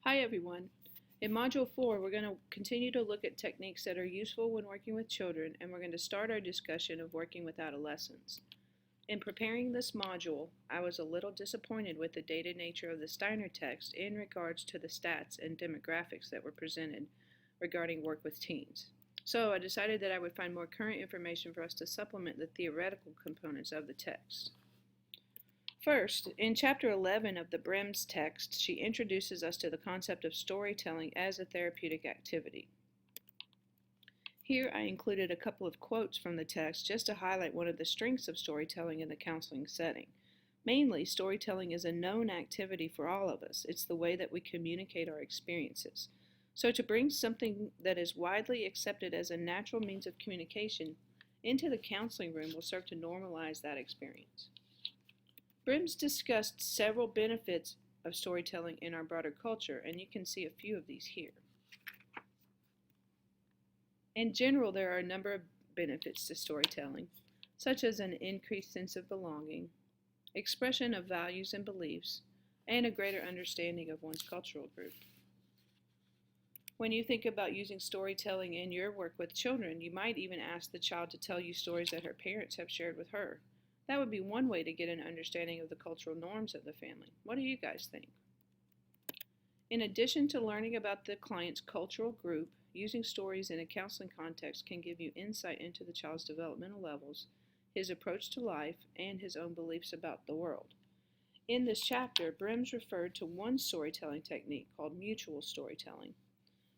Hi everyone. In Module 4, we're going to continue to look at techniques that are useful when working with children, and we're going to start our discussion of working with adolescents. In preparing this module, I was a little disappointed with the dated nature of the Steiner text in regards to the stats and demographics that were presented regarding work with teens. So I decided that I would find more current information for us to supplement the theoretical components of the text. First, in Chapter 11 of the Brems text, she introduces us to the concept of storytelling as a therapeutic activity. Here I included a couple of quotes from the text just to highlight one of the strengths of storytelling in the counseling setting. Mainly, storytelling is a known activity for all of us. It's the way that we communicate our experiences. So to bring something that is widely accepted as a natural means of communication into the counseling room will serve to normalize that experience. Brems discussed several benefits of storytelling in our broader culture, and you can see a few of these here. In general, there are a number of benefits to storytelling, such as an increased sense of belonging, expression of values and beliefs, and a greater understanding of one's cultural group. When you think about using storytelling in your work with children, you might even ask the child to tell you stories that her parents have shared with her. That would be one way to get an understanding of the cultural norms of the family. What do you guys think? In addition to learning about the client's cultural group, using stories in a counseling context can give you insight into the child's developmental levels, his approach to life, and his own beliefs about the world. In this chapter, Brems referred to one storytelling technique called mutual storytelling.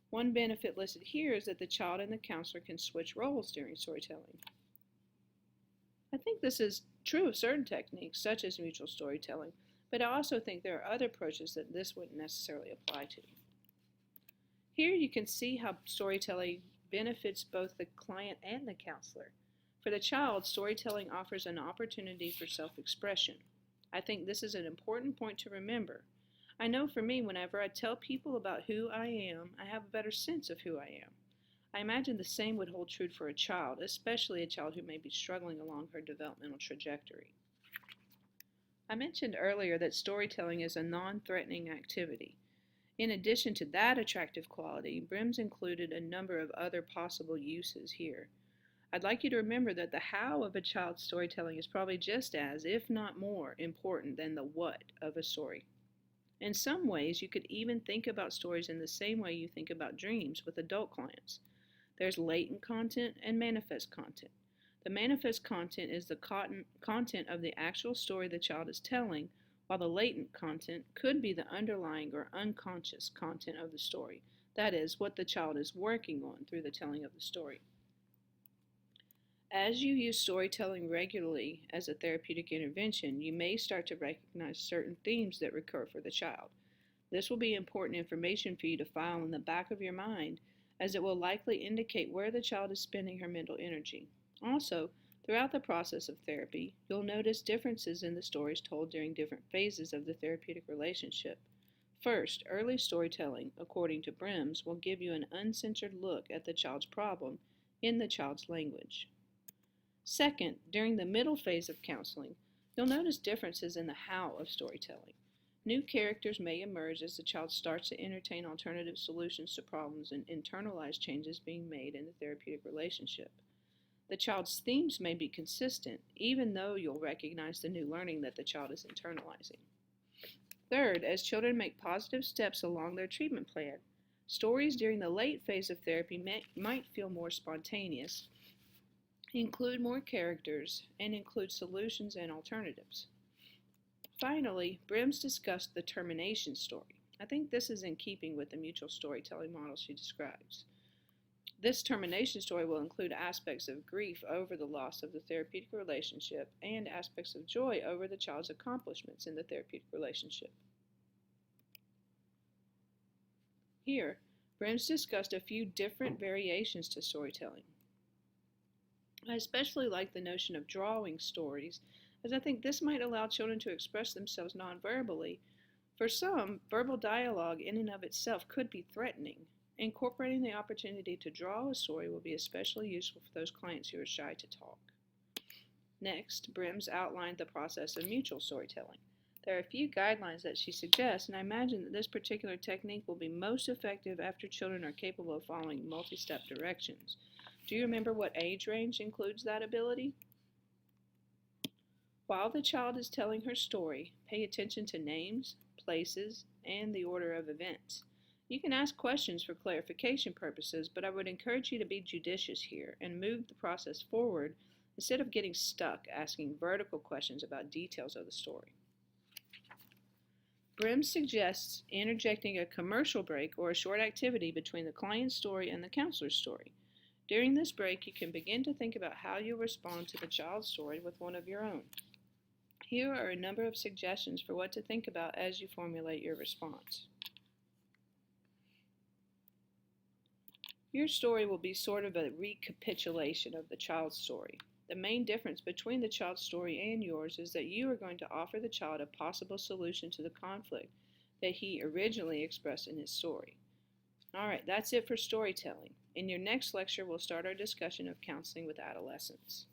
One benefit listed here is that the child and the counselor can switch roles during storytelling. I think this is true of certain techniques, such as mutual storytelling, but I also think there are other approaches that this wouldn't necessarily apply to. Here you can see how storytelling benefits both the client and the counselor. For the child, storytelling offers an opportunity for self-expression. I think this is an important point to remember. I know for me, whenever I tell people about who I am, I have a better sense of who I am. I imagine the same would hold true for a child, especially a child who may be struggling along her developmental trajectory. I mentioned earlier that storytelling is a non-threatening activity. In addition to that attractive quality, Brems included a number of other possible uses here. I'd like you to remember that the how of a child's storytelling is probably just as, if not more, important than the what of a story. In some ways, you could even think about stories in the same way you think about dreams with adult clients. There's latent content and manifest content. The manifest content is the content of the actual story the child is telling, while the latent content could be the underlying or unconscious content of the story. That is, what the child is working on through the telling of the story. As you use storytelling regularly as a therapeutic intervention, you may start to recognize certain themes that recur for the child. This will be important information for you to file in the back of your mind, as it will likely indicate where the child is spending her mental energy. Also, throughout the process of therapy, you'll notice differences in the stories told during different phases of the therapeutic relationship. First, early storytelling, according to Brems, will give you an uncensored look at the child's problem in the child's language. Second, during the middle phase of counseling, you'll notice differences in the how of storytelling. New characters may emerge as the child starts to entertain alternative solutions to problems and internalize changes being made in the therapeutic relationship. The child's themes may be consistent, even though you'll recognize the new learning that the child is internalizing. Third, as children make positive steps along their treatment plan, stories during the late phase of therapy might feel more spontaneous, include more characters, and include solutions and alternatives. Finally, Brems discussed the termination story. I think this is in keeping with the mutual storytelling model she describes. This termination story will include aspects of grief over the loss of the therapeutic relationship and aspects of joy over the child's accomplishments in the therapeutic relationship. Here, Brems discussed a few different variations to storytelling. I especially like the notion of drawing stories, as I think this might allow children to express themselves non-verbally. For some, verbal dialogue in and of itself could be threatening. Incorporating the opportunity to draw a story will be especially useful for those clients who are shy to talk. Next, Brems outlined the process of mutual storytelling. There are a few guidelines that she suggests, and I imagine that this particular technique will be most effective after children are capable of following multi-step directions. Do you remember what age range includes that ability? While the child is telling her story, pay attention to names, places, and the order of events. You can ask questions for clarification purposes, but I would encourage you to be judicious here and move the process forward instead of getting stuck asking vertical questions about details of the story. Brems suggests interjecting a commercial break or a short activity between the client's story and the counselor's story. During this break, you can begin to think about how you'll respond to the child's story with one of your own. Here are a number of suggestions for what to think about as you formulate your response. Your story will be sort of a recapitulation of the child's story. The main difference between the child's story and yours is that you are going to offer the child a possible solution to the conflict that he originally expressed in his story. All right, that's it for storytelling. In your next lecture, we'll start our discussion of counseling with adolescents.